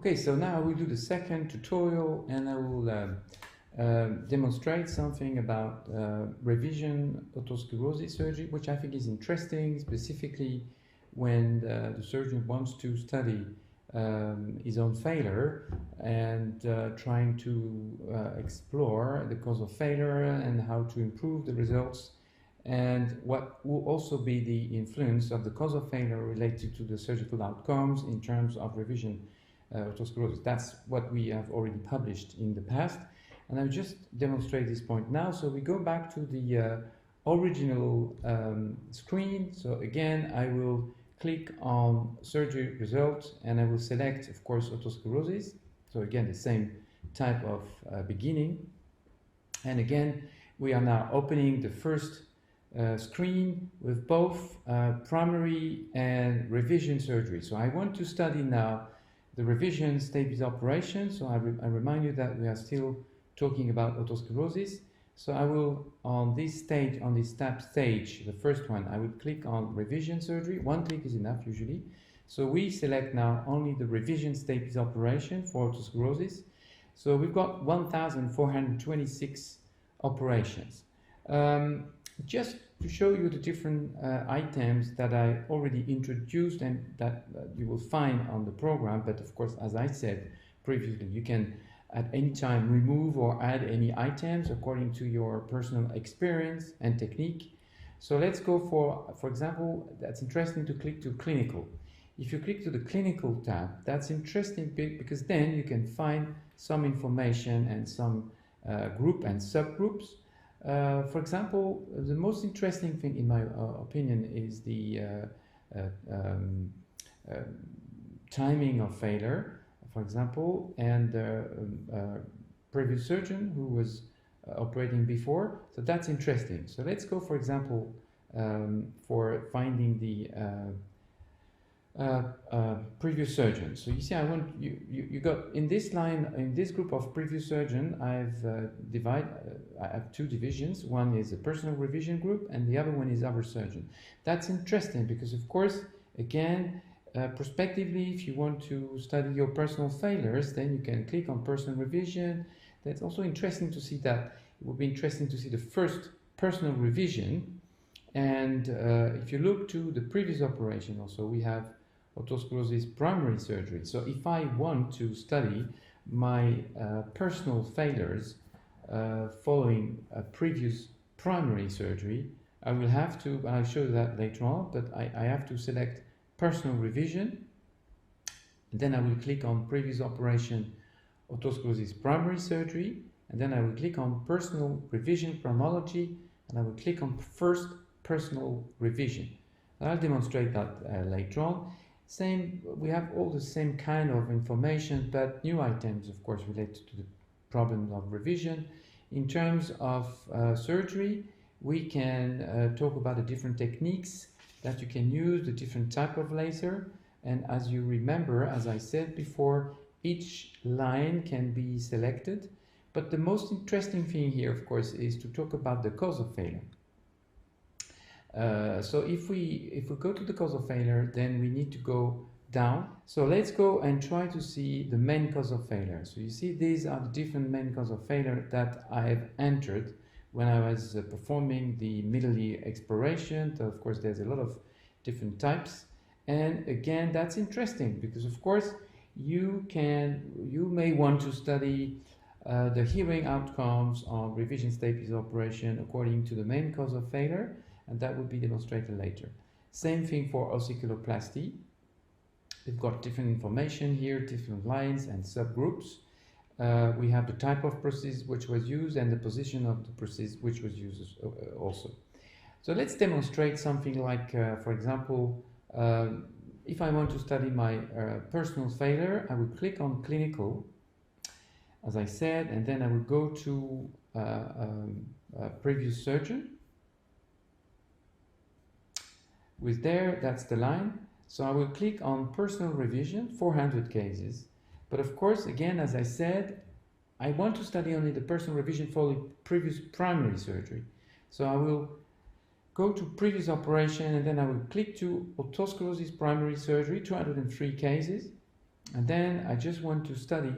Okay, so now I will do the second tutorial and I will demonstrate something about revision otosclerosis surgery, which I think is interesting, specifically when the surgeon wants to study his own failure and trying to explore the cause of failure and how to improve the results, and what will also be the influence of the cause of failure related to the surgical outcomes in terms of revision otosclerosis. That's what we have already published in the past, and I'll just demonstrate this point now. So we go back to the original screen. So again, I will click on surgery results and I will select, of course, otosclerosis. So again, the same type of beginning. And again, we are now opening the first screen with both primary and revision surgery. So I want to study now the revision stapes operation. So I remind you that we are still talking about otosclerosis. So I will, on this stage, on this tab stage, the first one, I will click on revision surgery. One click is enough usually. So we select now only the revision stapes operation for otosclerosis. So we've got 1,426 operations. Just to show you the different items that I already introduced and that you will find on the program, but of course, as I said previously, you can at any time remove or add any items according to your personal experience and technique. So let's go for example, that's interesting to click to clinical. If you click to the clinical tab, that's interesting because then you can find some information and some group and subgroups. For example, the most interesting thing in my opinion is the timing of failure, for example, and previous surgeon who was operating before. So that's interesting. So let's go, for example, for finding the previous surgeon. So you see, you got in this line, in this group of previous surgeon, I have two divisions. One is a personal revision group and the other one is other surgeon. That's interesting because, of course, again, prospectively, if you want to study your personal failures, then you can click on personal revision. That's also interesting to see that. It would be interesting to see the first personal revision. And if you look to the previous operation also, we have otosclerosis primary surgery. So if I want to study my personal failures following a previous primary surgery, I will have to, I'll show you that later on, but I have to select personal revision, and then I will click on previous operation otosclerosis primary surgery, and then I will click on personal revision chronology, and I will click on first personal revision. I'll demonstrate that later on. Same, we have all the same kind of information, but new items, of course, related to the problem of revision. In terms of surgery, we can talk about the different techniques that you can use, the different type of laser. And as you remember, as I said before, each line can be selected. But the most interesting thing here, of course, is to talk about the cause of failure. So if we go to the cause of failure, then we need to go down. So let's go and try to see the main cause of failure. So you see, these are the different main cause of failure that I have entered when I was performing the middle ear exploration. So of course, there's a lot of different types. And again, that's interesting because, of course, you may want to study the hearing outcomes of revision stapes operation according to the main cause of failure, and that will be demonstrated later. Same thing for ossiculoplasty. We've got different information here, different lines and subgroups. We have the type of prosthesis which was used and the position of the prosthesis which was used also. So let's demonstrate something like, for example, if I want to study my personal failure, I will click on clinical, as I said, and then I will go to previous surgeon. With there, that's the line. So I will click on personal revision, 400 cases. But of course, again, as I said, I want to study only the personal revision following previous primary surgery. So I will go to previous operation and then I will click to otosclerosis primary surgery, 203 cases. And then I just want to study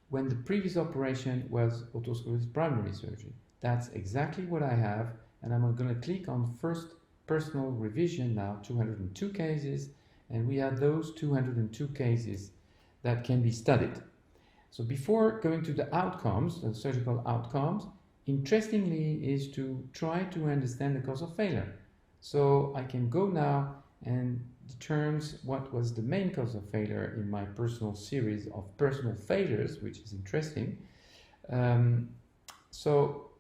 when the previous operation was otosclerosis primary surgery. That's exactly what I have, and I'm going to click on first personal revision now, 202 cases, and we have those 202 cases that can be studied. So before going to the outcomes, the surgical outcomes, interestingly is to try to understand the cause of failure. So I can go now and determines what was the main cause of failure in my personal series of personal failures, which is interesting. So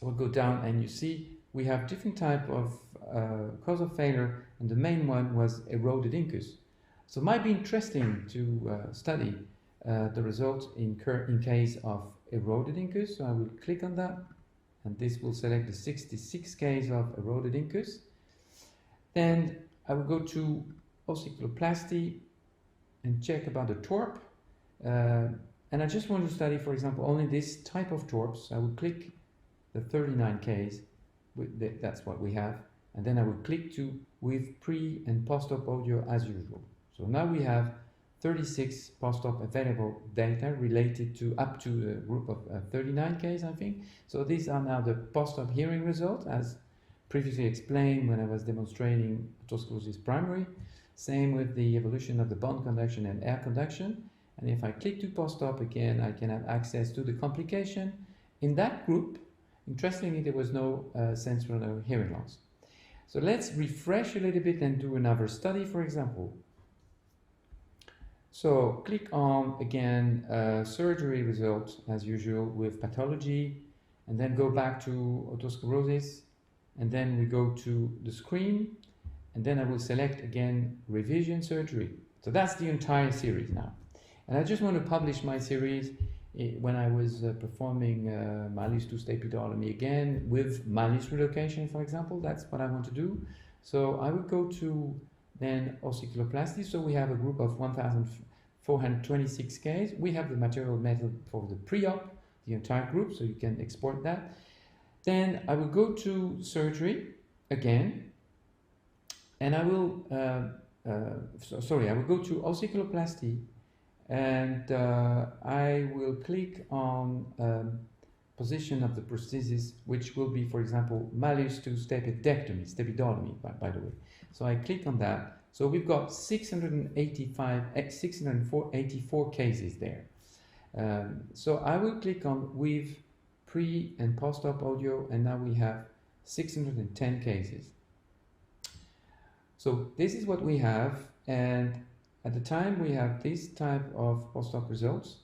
we'll go down and you see we have different type of cause of failure, and the main one was eroded incus. So it might be interesting to study the results in case of eroded incus. So I will click on that, and this will select the 66 case of eroded incus. Then I will go to ossiculoplasty and check about the TORP. And I just want to study, for example, only this type of TORPs. I will click the 39 case, that's what we have. And then I will click to with pre and post-op audio as usual. So now we have 36 post-op available data related to up to a group of 39 case, I think. So these are now the post-op hearing results as previously explained when I was demonstrating otosclerosis primary. Same with the evolution of the bone conduction and air conduction. And if I click to post-op again, I can have access to the complication. In that group, interestingly, there was no sensory or hearing loss. So let's refresh a little bit and do another study, for example. So click on, again, surgery results as usual with pathology, and then go back to otosclerosis, and then we go to the screen, and then I will select again revision surgery. So that's the entire series now. And I just want to publish my series when I was performing malleus to stapedilotomy again with malleus relocation, for example. That's what I want to do. So I will go to then ossiculoplasty. So we have a group of 1,426 cases. We have the material method for the pre-op, the entire group, so you can export that. Then I will go to surgery again, and I will, I will go to ossiculoplasty, and I will click on position of the prosthesis, which will be, for example, malleus to stapedilotomy, by the way. So I click on that. So we've got 684 cases there. So I will click on with pre and post-op audio, and now we have 610 cases. So this is what we have, and at the time we have this type of post-op results.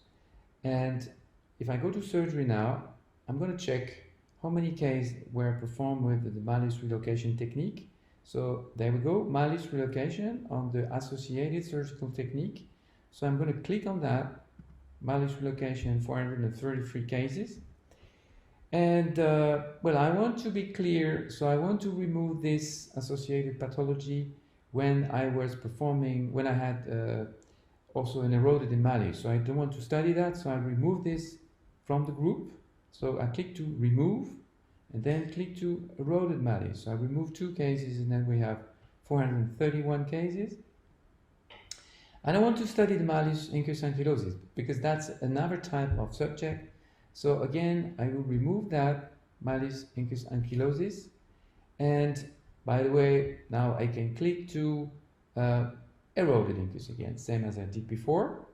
And if I go to surgery now, I'm going to check how many cases were performed with the malleus relocation technique. So there we go, malleus relocation on the associated surgical technique. So I'm going to click on that, malleus relocation, 433 cases. And well, I want to be clear, so I want to remove this associated pathology when I was performing, when I had also an eroded in malleus. So I don't want to study that, so I remove this from the group. So I click to remove, and then click to eroded malleus. So I remove 2 cases, and then we have 431 cases. And I want to study the malleus incus ankylosis, because that's another type of subject. So again, I will remove that malleus incus ankylosis, and by the way, now I can click to eroded incus again, same as I did before,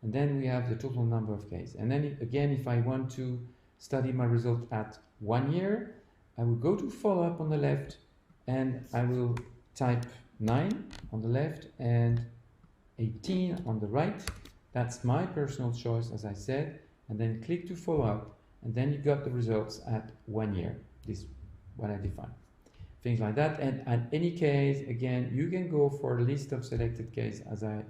and then we have the total number of cases. And then again, if I want to study my result at 1 year, I will go to follow-up on the left, and I will type 9 on the left and 18 on the right. That's my personal choice, as I said, and then click to follow-up, and then you got the results at 1 year. This is what I define. Things like that. And at any case, again, you can go for a list of selected cases as I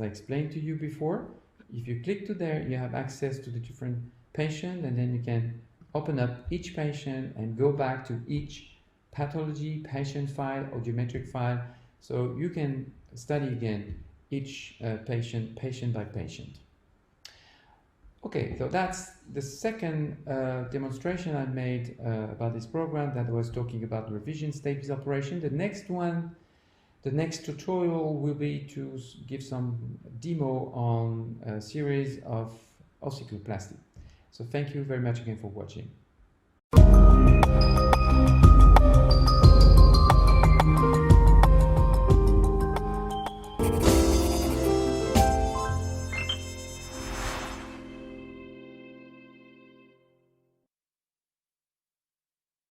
explained to you before. If you click to there, you have access to the different patients, and then you can open up each patient and go back to each pathology, patient file, audiometric file. So you can study again each patient by patient. Okay, so that's the second demonstration I made about this program that was talking about revision stages operation. The next one The next tutorial will be to give some demo on a series of osteoplasty. So thank you very much again for watching.